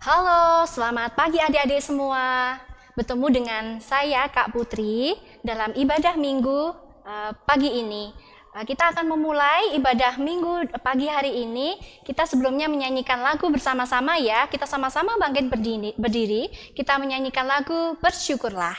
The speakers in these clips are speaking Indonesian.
Halo, selamat pagi adik-adik semua. Bertemu dengan saya Kak Putri dalam ibadah minggu pagi ini. Kita akan memulai ibadah minggu pagi hari ini. Kita sebelumnya menyanyikan lagu bersama-sama ya. Kita sama-sama bangkit berdiri. Kita menyanyikan lagu Bersyukurlah.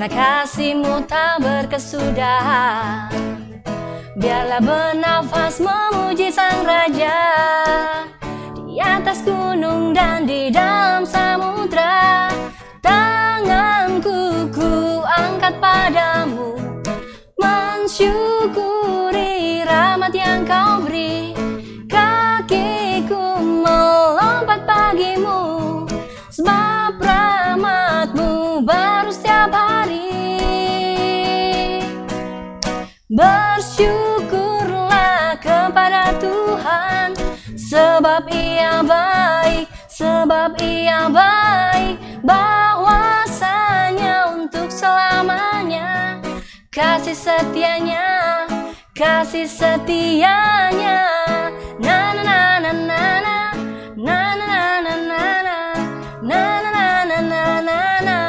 Kasih-Mu tak berkesudahan, biarlah bernafas memuji Sang Raja di atas gunung dan di dalam samudra. Tanganku ku angkat padamu, mensyukuri rahmat yang Kau beri. Kakiku melompat bagimu, sebab rahmat-Mu baru setiap hari. Bersyukurlah kepada Tuhan, sebab Ia baik, bahwasanya untuk selamanya. Kasih setianya, na na na na na na, na na na na na, na na na na na na.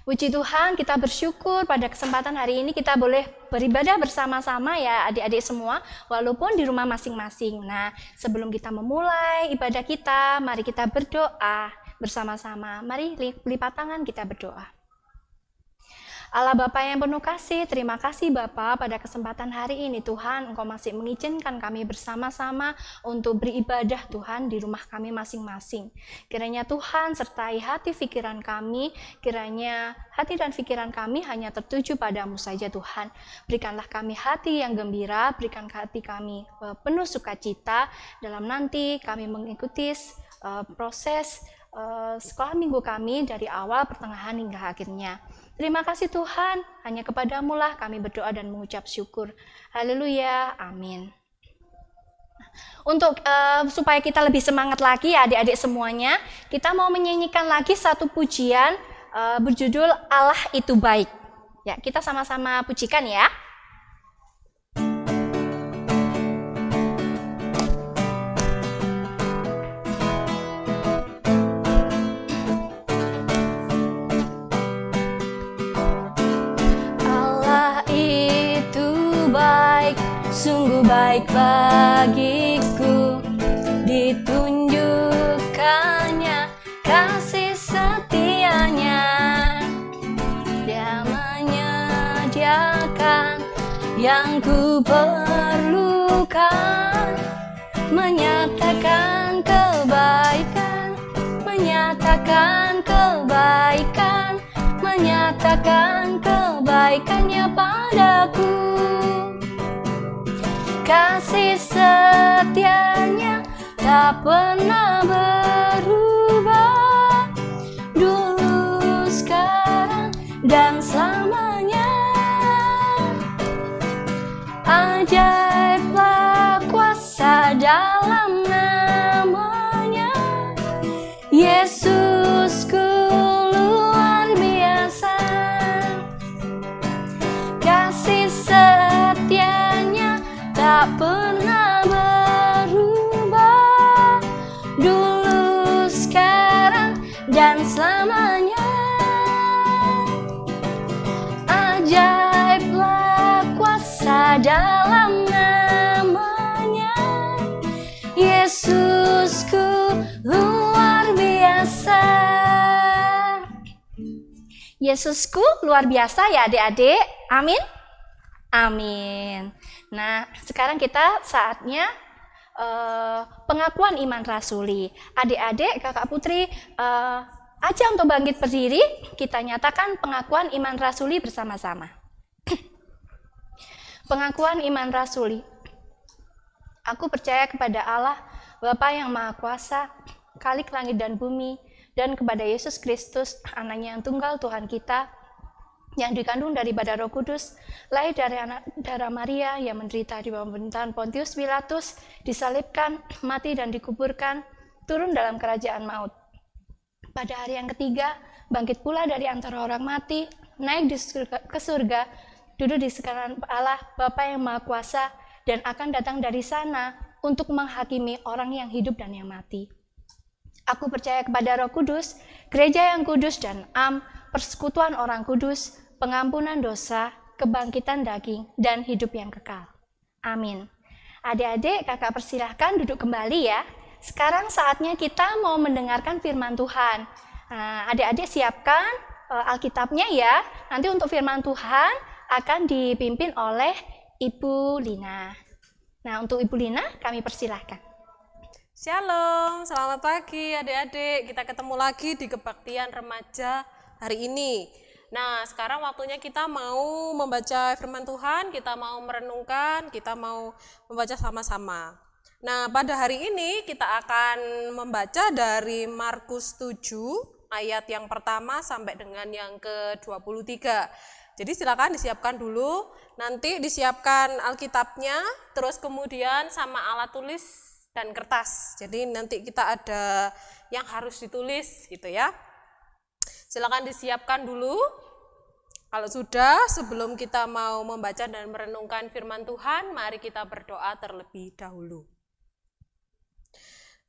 Puji Tuhan, kita bersyukur pada kesempatan hari ini kita boleh beribadah bersama-sama ya adik-adik semua, walaupun di rumah masing-masing. Nah, sebelum kita memulai ibadah kita, mari kita berdoa bersama-sama. Mari lipat tangan kita berdoa. Allah Bapa yang penuh kasih, terima kasih Bapa pada kesempatan hari ini Tuhan, Engkau masih mengizinkan kami bersama-sama untuk beribadah Tuhan di rumah kami masing-masing. Kiranya Tuhan sertai hati pikiran kami, kiranya hati dan pikiran kami hanya tertuju padamu saja Tuhan. Berikanlah kami hati yang gembira, berikan hati kami penuh sukacita dalam nanti kami mengikuti proses sekolah minggu kami dari awal, pertengahan hingga akhirnya. Terima kasih Tuhan, hanya kepadamu lah kami berdoa dan mengucap syukur. Haleluya, amin. Untuk supaya kita lebih semangat lagi ya adik-adik semuanya, kita mau menyanyikan lagi satu pujian berjudul Allah Itu Baik. Ya, kita sama-sama pujikan ya. Sungguh baik bagiku, ditunjukkannya kasih setianya. Dia menyediakan yang ku perlukan, menyatakan kebaikan, menyatakan kebaikannya padaku. Kasih setianya tak pernah berubah, dulu, sekarang, dan selamanya. Ajaiblah kuasa dalam namanya, Yesusku luar biasa. Kasih setianya tak pernah berubah, dulu, sekarang, dan selamanya. Ajaiblah kuasa dalam namanya, Yesusku luar biasa. Yesusku luar biasa ya adik-adik, amin? Amin. Nah, sekarang kita saatnya pengakuan iman rasuli. Adik-adik, kakak Putri, aja untuk bangkit berdiri, kita nyatakan pengakuan iman rasuli bersama-sama. Pengakuan iman rasuli. Aku percaya kepada Allah, Bapa yang Maha Kuasa, Khalik langit dan bumi, dan kepada Yesus Kristus, Anaknya yang tunggal Tuhan kita, yang dikandung daripada Roh Kudus, lahir dari anak darah Maria, yang menderita di bawah pemerintahan Pontius Pilatus, disalibkan, mati dan dikuburkan, turun dalam kerajaan maut. Pada hari yang ketiga, bangkit pula dari antara orang mati, naik ke surga, duduk di kanan Allah, Bapa yang Maha Kuasa, dan akan datang dari sana untuk menghakimi orang yang hidup dan yang mati. Aku percaya kepada Roh Kudus, gereja yang kudus dan am, persekutuan orang kudus, pengampunan dosa, kebangkitan daging, dan hidup yang kekal. Amin. Adik-adik, kakak persilahkan duduk kembali ya. Sekarang saatnya kita mau mendengarkan firman Tuhan. Adik-adik siapkan Alkitabnya ya. Nanti untuk firman Tuhan akan dipimpin oleh Ibu Lina. Nah, untuk Ibu Lina kami persilahkan. Shalom, selamat pagi adik-adik. Kita ketemu lagi di kebaktian remaja hari ini. Nah, sekarang waktunya kita mau membaca firman Tuhan, kita mau merenungkan, kita mau membaca sama-sama. Nah, pada hari ini kita akan membaca dari Markus 7 ayat yang pertama sampai dengan yang ke-23. Jadi silakan disiapkan dulu, nanti disiapkan Alkitabnya, terus kemudian sama alat tulis dan kertas. Jadi nanti kita ada yang harus ditulis gitu ya. Silakan disiapkan dulu. Kalau sudah, sebelum kita mau membaca dan merenungkan firman Tuhan, mari kita berdoa terlebih dahulu.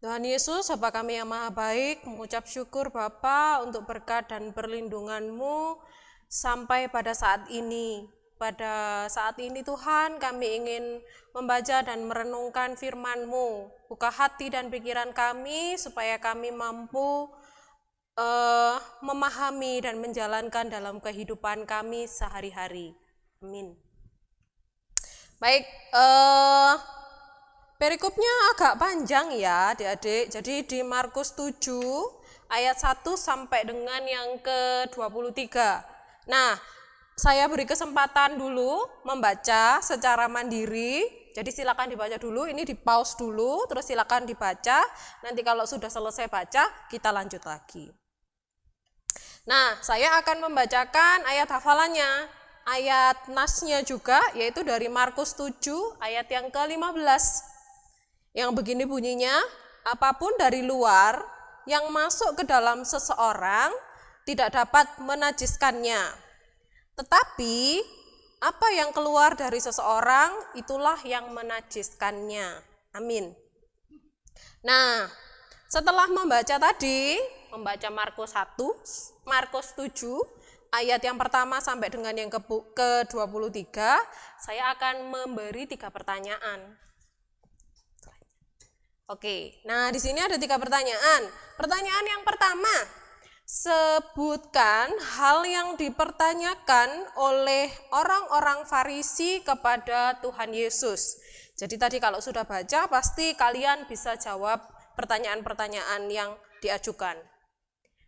Tuhan Yesus, Bapa kami yang maha baik, mengucap syukur Bapa untuk berkat dan perlindungan-Mu sampai pada saat ini. Pada saat ini Tuhan, kami ingin membaca dan merenungkan firman-Mu. Buka hati dan pikiran kami supaya kami mampu memahami dan menjalankan dalam kehidupan kami sehari-hari. Amin. Baik, perikopnya agak panjang ya adik-adik. Jadi di Markus 7 ayat 1 sampai dengan yang ke-23. Nah, saya beri kesempatan dulu membaca secara mandiri. Jadi silakan dibaca dulu, ini di pause dulu, terus silakan dibaca. Nanti kalau sudah selesai baca, kita lanjut lagi. Nah, saya akan membacakan ayat hafalannya, ayat nasnya juga, yaitu dari Markus 7 ayat yang ke-15. Yang begini bunyinya, apapun dari luar yang masuk ke dalam seseorang tidak dapat menajiskannya. Tetapi apa yang keluar dari seseorang itulah yang menajiskannya. Amin. Nah, setelah membaca tadi, membaca Markus 7 ayat yang pertama sampai dengan yang ke-23, saya akan memberi 3 pertanyaan. Oke, nah di sini ada 3 pertanyaan. Pertanyaan yang pertama, sebutkan hal yang dipertanyakan oleh orang-orang Farisi kepada Tuhan Yesus. Jadi tadi kalau sudah baca, pasti kalian bisa jawab pertanyaan-pertanyaan yang diajukan.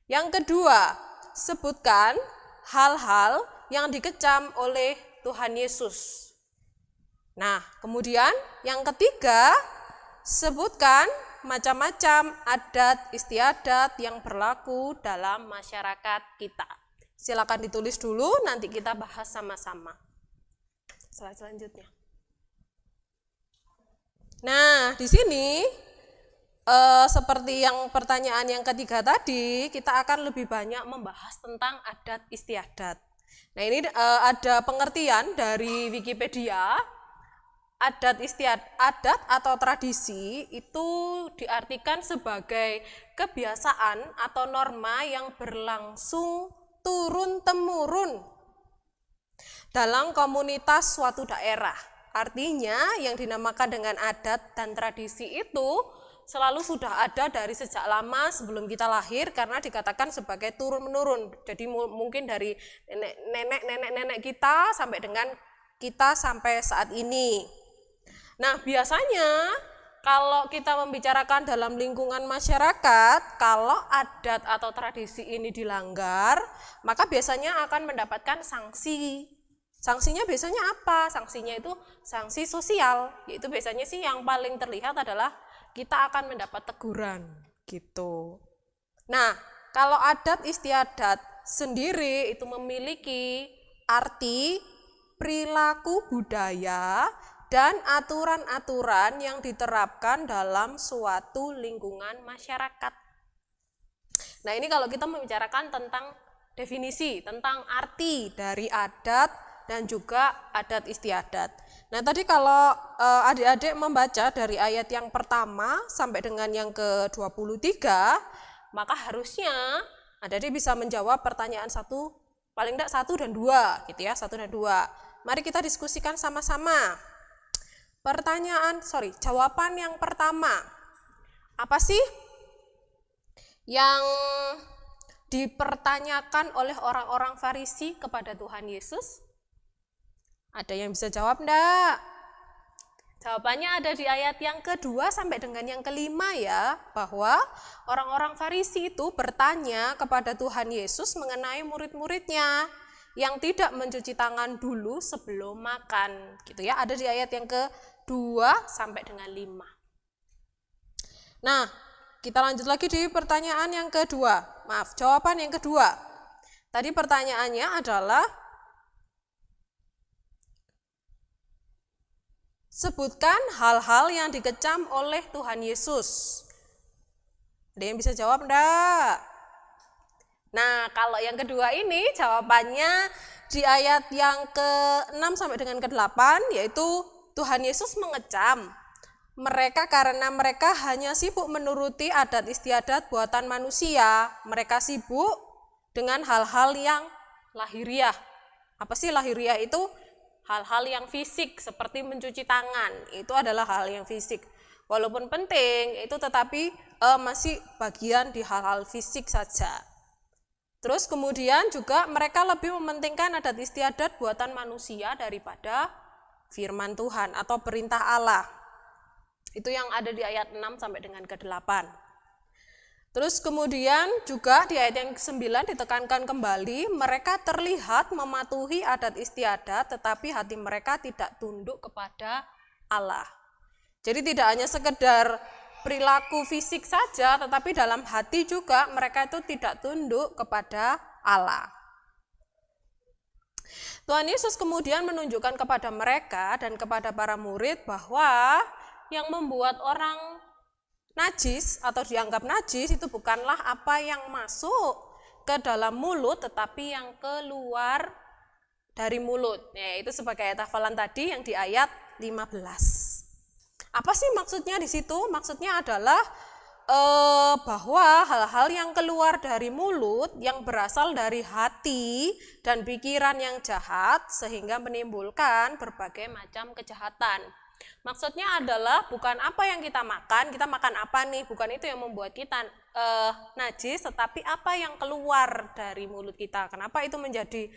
Yang kedua, sebutkan hal-hal yang dikecam oleh Tuhan Yesus. Nah, kemudian yang ketiga, sebutkan macam-macam adat istiadat yang berlaku dalam masyarakat kita. Silakan ditulis dulu, nanti kita bahas sama-sama. Slide selanjutnya. Nah, di sini seperti yang pertanyaan yang ketiga tadi, kita akan lebih banyak membahas tentang adat istiadat. Nah, ini ada pengertian dari Wikipedia. Adat adat atau tradisi itu diartikan sebagai kebiasaan atau norma yang berlangsung turun-temurun dalam komunitas suatu daerah. Artinya yang dinamakan dengan adat dan tradisi itu selalu sudah ada dari sejak lama sebelum kita lahir, karena dikatakan sebagai turun-menurun. Jadi mungkin dari nenek kita sampai dengan kita sampai saat ini. Nah, biasanya kalau kita membicarakan dalam lingkungan masyarakat, kalau adat atau tradisi ini dilanggar, maka biasanya akan mendapatkan sanksi Sanksinya biasanya apa? Sanksinya itu sanksi sosial, yaitu biasanya sih yang paling terlihat adalah kita akan mendapat teguran gitu. Nah, kalau adat istiadat sendiri itu memiliki arti perilaku budaya dan aturan-aturan yang diterapkan dalam suatu lingkungan masyarakat. Nah, ini kalau kita membicarakan tentang definisi, tentang arti dari adat dan juga adat istiadat. Nah, tadi kalau adik-adik membaca dari ayat yang pertama sampai dengan yang ke-23, maka harusnya adik-adik bisa menjawab pertanyaan satu, paling tidak 1 dan 2 gitu ya, 1 dan 2. Mari kita diskusikan sama-sama. Jawaban yang pertama. Apa sih yang dipertanyakan oleh orang-orang Farisi kepada Tuhan Yesus? Ada yang bisa jawab enggak? Jawabannya ada di ayat yang kedua sampai dengan yang kelima ya, bahwa orang-orang Farisi itu bertanya kepada Tuhan Yesus mengenai murid-muridnya yang tidak mencuci tangan dulu sebelum makan, gitu ya. Ada di ayat yang kedua sampai dengan 5. Nah, kita lanjut lagi di pertanyaan yang kedua. Jawaban yang kedua. Tadi pertanyaannya adalah sebutkan hal-hal yang dikecam oleh Tuhan Yesus. Ada yang bisa jawab enggak? Nah, kalau yang kedua ini jawabannya di ayat yang ke-6 sampai dengan ke-8, yaitu Tuhan Yesus mengecam mereka karena mereka hanya sibuk menuruti adat istiadat buatan manusia. Mereka sibuk dengan hal-hal yang lahiriah. Apa sih lahiriah itu? Hal-hal yang fisik seperti mencuci tangan, itu adalah hal yang fisik. Walaupun penting, itu tetapi masih bagian di hal-hal fisik saja. Terus kemudian juga mereka lebih mementingkan adat istiadat buatan manusia daripada firman Tuhan atau perintah Allah. Itu yang ada di ayat 6 sampai dengan ke-8. Terus kemudian juga di ayat yang ke-9 ditekankan kembali, mereka terlihat mematuhi adat istiadat tetapi hati mereka tidak tunduk kepada Allah. Jadi tidak hanya sekedar perilaku fisik saja, tetapi dalam hati juga mereka itu tidak tunduk kepada Allah. Tuhan Yesus kemudian menunjukkan kepada mereka dan kepada para murid bahwa yang membuat orang najis atau dianggap najis itu bukanlah apa yang masuk ke dalam mulut, tetapi yang keluar dari mulut. Ya, itu sebagai ayat hafalan tadi yang di ayat 15. Apa sih maksudnya di situ? Maksudnya adalah bahwa hal-hal yang keluar dari mulut yang berasal dari hati dan pikiran yang jahat sehingga menimbulkan berbagai macam kejahatan. Maksudnya adalah bukan apa yang kita makan apa nih, bukan itu yang membuat kita najis, tetapi apa yang keluar dari mulut kita. Kenapa itu menjadi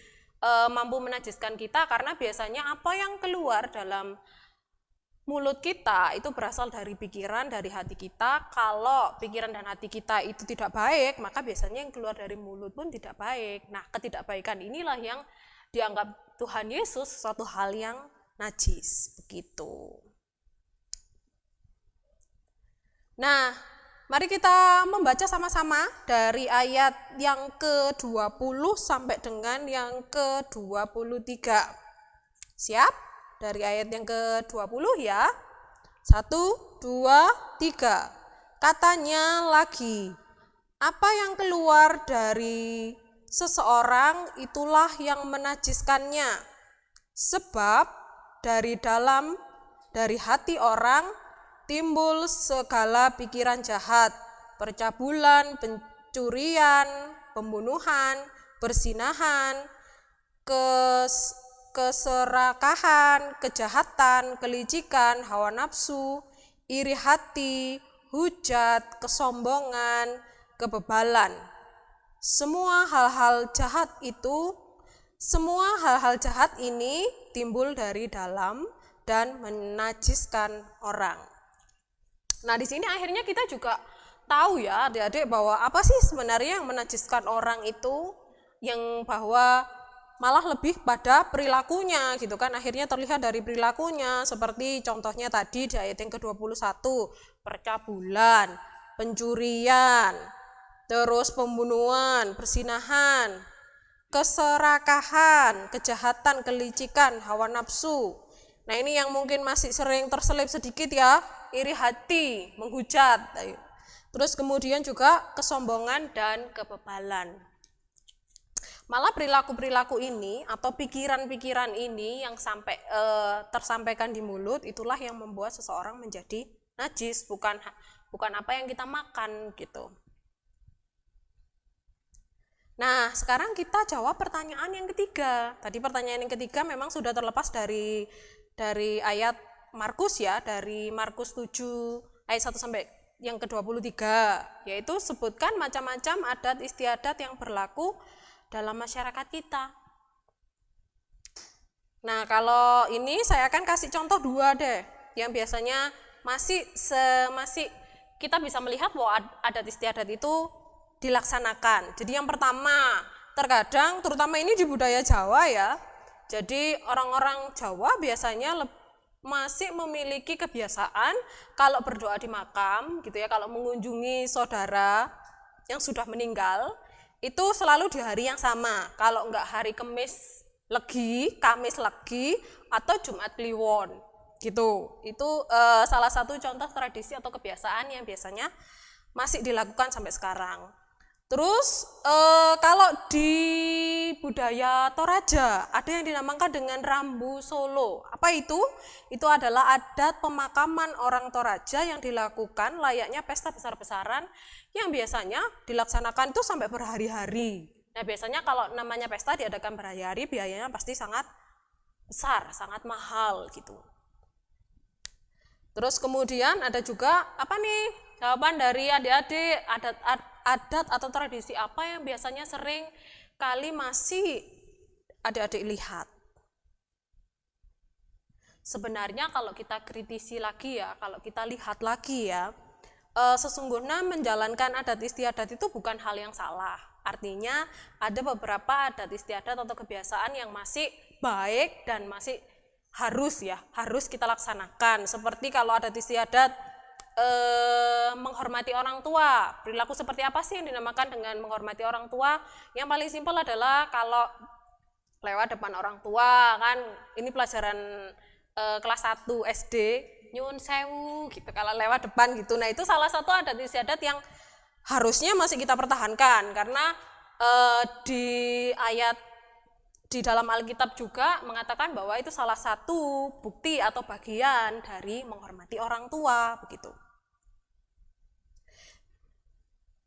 mampu menajiskan kita? Karena biasanya apa yang keluar dalam mulut kita itu berasal dari pikiran, dari hati kita. Kalau pikiran dan hati kita itu tidak baik, maka biasanya yang keluar dari mulut pun tidak baik. Nah, ketidakbaikan inilah yang dianggap Tuhan Yesus suatu hal yang najis, begitu. Nah, mari kita membaca sama-sama dari ayat yang ke-20 sampai dengan yang ke-23. Siap? Dari ayat yang ke-20 ya. 1, 2, 3. Katanya lagi, apa yang keluar dari seseorang itulah yang menajiskannya. Sebab dari hati orang timbul segala pikiran jahat, percabulan, pencurian, pembunuhan, perzinahan, keserakahan, kejahatan, kelicikan, hawa nafsu, iri hati, hujat, kesombongan, kebebalan. Semua hal-hal jahat ini timbul dari dalam dan menajiskan orang. Nah, di sini akhirnya kita juga tahu ya adik-adik bahwa apa sih sebenarnya yang menajiskan orang itu, yang bahwa malah lebih pada perilakunya gitu kan, akhirnya terlihat dari perilakunya seperti contohnya tadi di ayat yang ke-21, percabulan, pencurian, terus pembunuhan, persinahan, keserakahan, kejahatan, kelicikan, hawa nafsu. Nah ini yang mungkin masih sering terselip sedikit ya, iri hati, menghujat. Terus kemudian juga kesombongan dan kebebalan. Malah perilaku-perilaku ini atau pikiran-pikiran ini yang sampai tersampaikan di mulut, itulah yang membuat seseorang menjadi najis, bukan apa yang kita makan gitu. Nah, sekarang kita jawab pertanyaan yang ketiga. Tadi pertanyaan yang ketiga memang sudah terlepas dari ayat Markus ya, dari Markus 7 ayat 1 sampai yang ke-23, yaitu sebutkan macam-macam adat istiadat yang berlaku dalam masyarakat kita. Nah, kalau ini saya akan kasih contoh 2 deh, yang biasanya masih kita bisa melihat bahwa adat istiadat itu dilaksanakan. Jadi yang pertama, terkadang terutama ini di budaya Jawa ya. Jadi orang-orang Jawa biasanya masih memiliki kebiasaan kalau berdoa di makam gitu ya, kalau mengunjungi saudara yang sudah meninggal, itu selalu di hari yang sama. Kalau enggak hari Kamis Legi atau Jumat Kliwon gitu. Itu salah satu contoh tradisi atau kebiasaan yang biasanya masih dilakukan sampai sekarang. Terus kalau di budaya Toraja ada yang dinamakan dengan Rambu Solo. Apa itu? Itu adalah adat pemakaman orang Toraja yang dilakukan layaknya pesta besar-besaran yang biasanya dilaksanakan itu sampai berhari-hari. Nah biasanya kalau namanya pesta diadakan berhari-hari, biayanya pasti sangat besar, sangat mahal gitu. Terus kemudian ada juga apa nih jawaban dari adik-adik, adat atau tradisi apa yang biasanya sering kali masih adik-adik lihat. Sebenarnya kalau kita kritisi lagi ya, kalau kita lihat lagi ya, sesungguhnya menjalankan adat istiadat itu bukan hal yang salah. Artinya ada beberapa adat istiadat atau kebiasaan yang masih baik dan masih harus kita laksanakan. Seperti kalau adat istiadat menghormati orang tua. Perilaku seperti apa sih yang dinamakan dengan menghormati orang tua? Yang paling simpel adalah kalau lewat depan orang tua kan, ini pelajaran kelas 1 SD, nyun sewu gitu kalau lewat depan gitu. Nah itu salah satu adat istiadat yang harusnya masih kita pertahankan, karena di dalam Alkitab juga mengatakan bahwa itu salah satu bukti atau bagian dari menghormati orang tua begitu.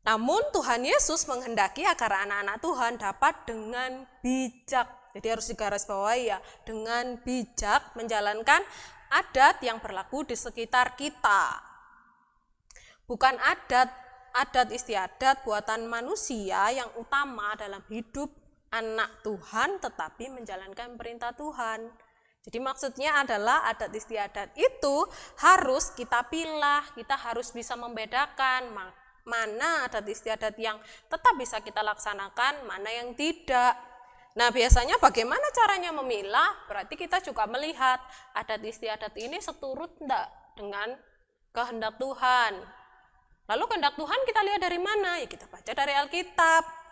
Namun Tuhan Yesus menghendaki agar anak-anak Tuhan dapat dengan bijak, jadi harus digarisbawahi ya, dengan bijak menjalankan adat yang berlaku di sekitar kita. Bukan adat istiadat buatan manusia yang utama dalam hidup anak Tuhan, tetapi menjalankan perintah Tuhan. Jadi maksudnya adalah adat istiadat itu harus kita pilah, kita harus bisa membedakan mana adat istiadat yang tetap bisa kita laksanakan, mana yang tidak. Nah biasanya bagaimana caranya memilah? Berarti kita juga melihat adat istiadat ini seturut enggak dengan kehendak Tuhan. Lalu kehendak Tuhan kita lihat dari mana? Ya kita baca dari Alkitab.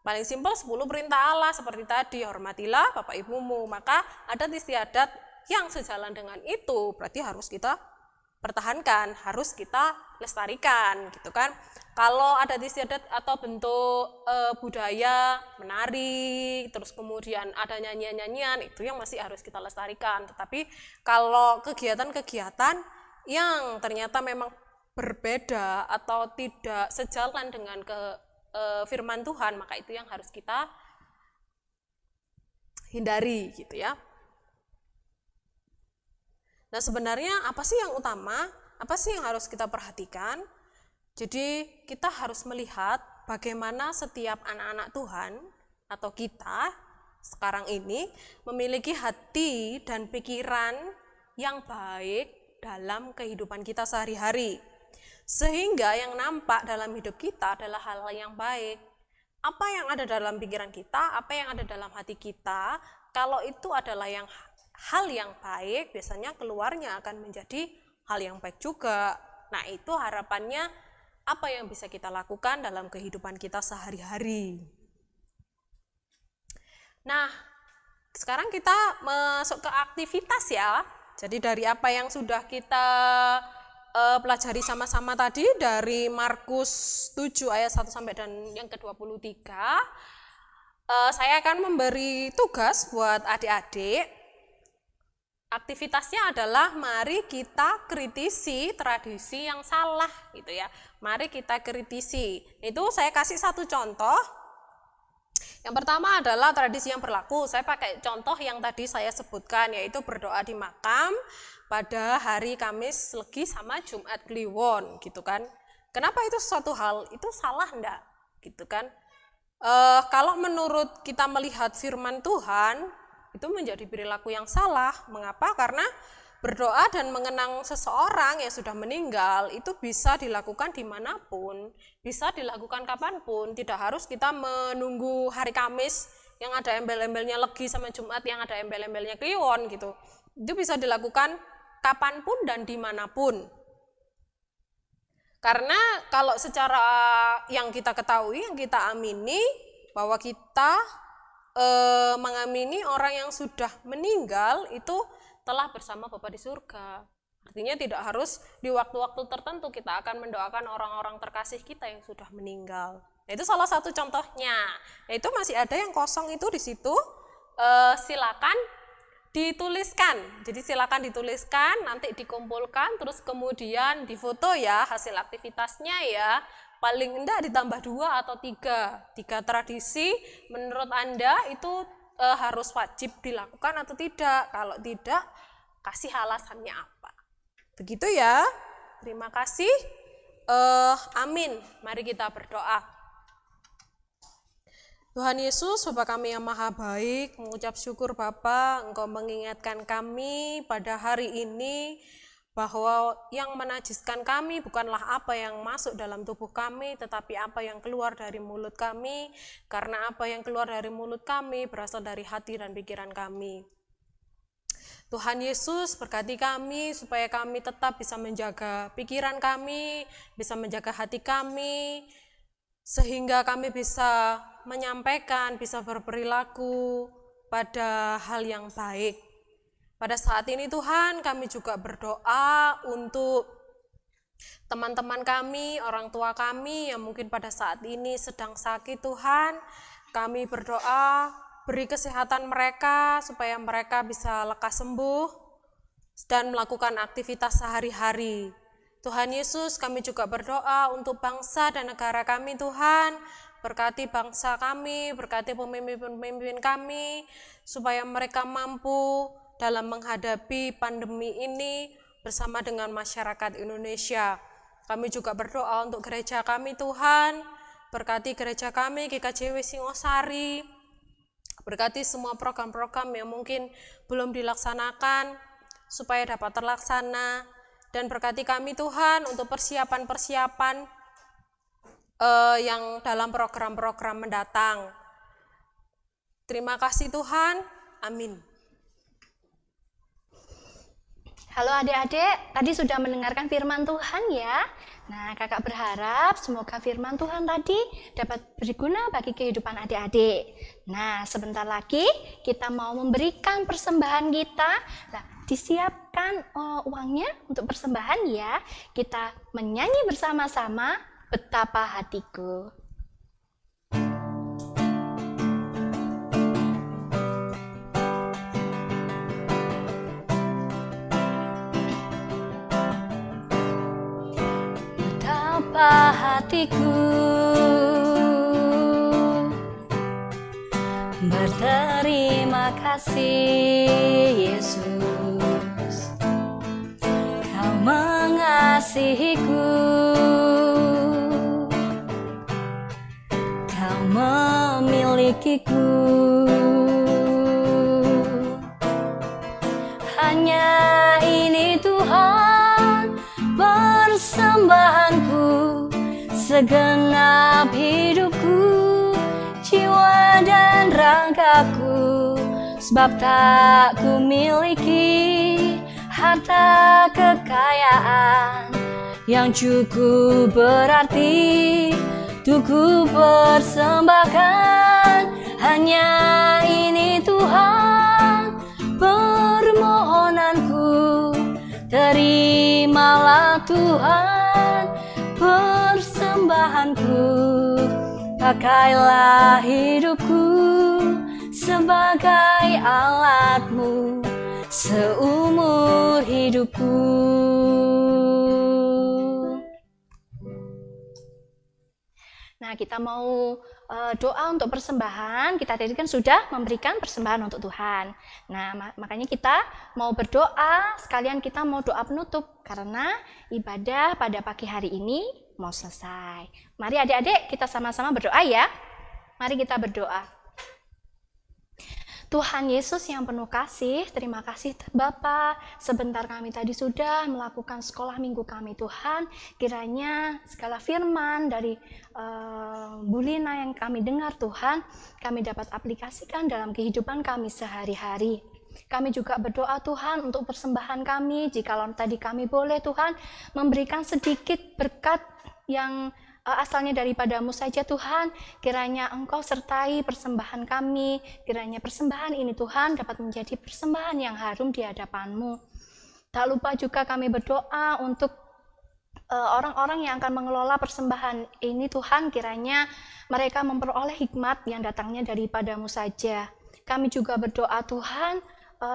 Paling simpel 10 perintah Allah seperti tadi, hormatilah bapak ibumu. Maka adat istiadat yang sejalan dengan itu berarti harus kita pertahankan, harus kita lestarikan gitu kan. Kalau adat istiadat atau bentuk budaya menari, terus kemudian ada nyanyian-nyanyian, itu yang masih harus kita lestarikan. Tetapi kalau kegiatan-kegiatan yang ternyata memang berbeda atau tidak sejalan dengan firman Tuhan, maka itu yang harus kita hindari gitu ya. Nah sebenarnya apa sih yang utama, apa sih yang harus kita perhatikan? Jadi kita harus melihat bagaimana setiap anak-anak Tuhan atau kita sekarang ini memiliki hati dan pikiran yang baik dalam kehidupan kita sehari-hari. Sehingga yang nampak dalam hidup kita adalah hal yang baik. apa yang ada dalam pikiran kita, apa yang ada dalam hati kita, kalau itu adalah hal yang baik, biasanya keluarnya akan menjadi hal yang baik juga. Nah, itu harapannya apa yang bisa kita lakukan dalam kehidupan kita sehari-hari. Nah, sekarang kita masuk ke aktivitas ya. Jadi dari apa yang sudah kita pelajari sama-sama tadi dari Markus 7 ayat 1 sampai dan yang ke-23, saya akan memberi tugas buat adik-adik. Aktivitasnya adalah mari kita kritisi tradisi yang salah gitu ya. Mari kita kritisi. Itu saya kasih satu contoh. Yang pertama adalah tradisi yang berlaku. Saya pakai contoh yang tadi saya sebutkan, yaitu berdoa di makam pada hari Kamis Legi sama Jumat Kliwon gitu kan. Kenapa itu suatu hal? Itu salah enggak? Gitu kan. Kalau menurut kita melihat firman Tuhan, itu menjadi perilaku yang salah. Mengapa? Karena berdoa dan mengenang seseorang yang sudah meninggal itu bisa dilakukan dimanapun, bisa dilakukan kapanpun, tidak harus kita menunggu hari Kamis yang ada embel-embelnya Legi sama Jumat yang ada embel-embelnya Kliwon gitu. Itu bisa dilakukan kapanpun dan dimanapun. Karena kalau secara yang kita ketahui, yang kita amini, bahwa kita mengamini orang yang sudah meninggal itu telah bersama Bapa di surga. Artinya tidak harus di waktu-waktu tertentu kita akan mendoakan orang-orang terkasih kita yang sudah meninggal. Nah, itu salah satu contohnya. Yaitu masih ada yang kosong itu di situ. Silakan dituliskan. Jadi silakan dituliskan, nanti dikumpulkan, terus kemudian difoto ya hasil aktivitasnya ya. Paling enggak ditambah 2 atau 3. 3 tradisi menurut Anda itu harus wajib dilakukan atau tidak. Kalau tidak, kasih alasannya apa. Begitu ya. Terima kasih. Amin. Mari kita berdoa. Tuhan Yesus, Bapa kami yang maha baik, mengucap syukur Bapa, Engkau mengingatkan kami pada hari ini bahwa yang menajiskan kami bukanlah apa yang masuk dalam tubuh kami, tetapi apa yang keluar dari mulut kami, karena apa yang keluar dari mulut kami berasal dari hati dan pikiran kami. Tuhan Yesus, berkati kami supaya kami tetap bisa menjaga pikiran kami, bisa menjaga hati kami, sehingga kami bisa menyampaikan, bisa berperilaku pada hal yang baik. Pada saat ini Tuhan, kami juga berdoa untuk teman-teman kami, orang tua kami yang mungkin pada saat ini sedang sakit Tuhan. Kami berdoa, beri kesehatan mereka supaya mereka bisa lekas sembuh dan melakukan aktivitas sehari-hari. Tuhan Yesus, kami juga berdoa untuk bangsa dan negara kami Tuhan. Berkati bangsa kami, berkati pemimpin-pemimpin kami, supaya mereka mampu dalam menghadapi pandemi ini bersama dengan masyarakat Indonesia. Kami juga berdoa untuk gereja kami Tuhan, berkati gereja kami GKJW Singosari, berkati semua program-program yang mungkin belum dilaksanakan supaya dapat terlaksana, dan berkati kami Tuhan untuk persiapan-persiapan yang dalam program-program mendatang. Terima kasih Tuhan, amin. Halo adik-adik, tadi sudah mendengarkan firman Tuhan ya. Nah, kakak berharap semoga firman Tuhan tadi dapat berguna bagi kehidupan adik-adik. Nah, sebentar lagi kita mau memberikan persembahan kita. Nah, disiapkan uangnya untuk persembahan ya. Kita menyanyi bersama-sama, Betapa Hatiku. Hatiku berterima kasih Yesus, Kau mengasihiku, Kau memilikiku. Hanya ini Tuhan persembahanku, segenap hidupku dan ragaku, sebab tak ku miliki harta kekayaan yang cukup berarti untuk ku persembahkan. Hanya ini Tuhan permohonanku, terimalah Tuhan persembahanku. Pakailah hidupku sebagai alatmu seumur hidupku. Nah, kita mau doa untuk persembahan. Kita tadi kan sudah memberikan persembahan untuk Tuhan. Nah, makanya kita mau berdoa, sekalian kita mau doa penutup karena ibadah pada pagi hari ini mau selesai. Mari adik-adik kita sama-sama berdoa ya. Mari kita berdoa. Tuhan Yesus yang penuh kasih, terima kasih Bapa. Sebentar kami tadi sudah melakukan sekolah minggu kami Tuhan. Kiranya segala firman dari Bu Lina yang kami dengar Tuhan, kami dapat aplikasikan dalam kehidupan kami sehari-hari. Kami juga berdoa Tuhan untuk persembahan kami, jikalau tadi kami boleh Tuhan memberikan sedikit berkat yang asalnya daripadamu saja Tuhan. Kiranya Engkau sertai persembahan kami, kiranya persembahan ini Tuhan dapat menjadi persembahan yang harum di hadapan-Mu. Tak lupa juga kami berdoa untuk orang-orang yang akan mengelola persembahan ini Tuhan, kiranya mereka memperoleh hikmat yang datangnya daripadamu saja. Kami juga berdoa Tuhan,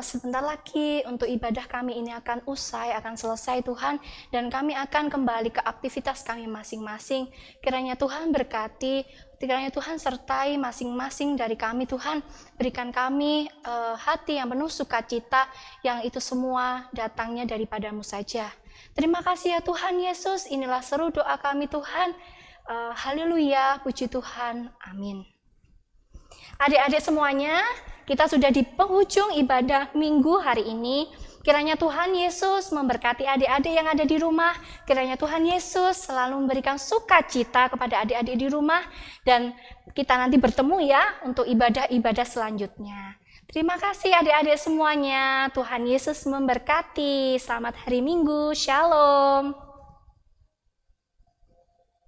sebentar lagi untuk ibadah kami ini akan usai, akan selesai Tuhan, dan kami akan kembali ke aktivitas kami masing-masing. Kiranya Tuhan berkati, kiranya Tuhan sertai masing-masing dari kami Tuhan, berikan kami hati yang penuh sukacita, yang itu semua datangnya daripadamu saja. Terima kasih ya Tuhan Yesus, inilah seru doa kami Tuhan. Haleluya, puji Tuhan, amin. Adik-adik semuanya, kita sudah di penghujung ibadah minggu hari ini. Kiranya Tuhan Yesus memberkati adik-adik yang ada di rumah. Kiranya Tuhan Yesus selalu memberikan sukacita kepada adik-adik di rumah. Dan kita nanti bertemu ya untuk ibadah-ibadah selanjutnya. Terima kasih adik-adik semuanya. Tuhan Yesus memberkati. Selamat hari Minggu. Shalom.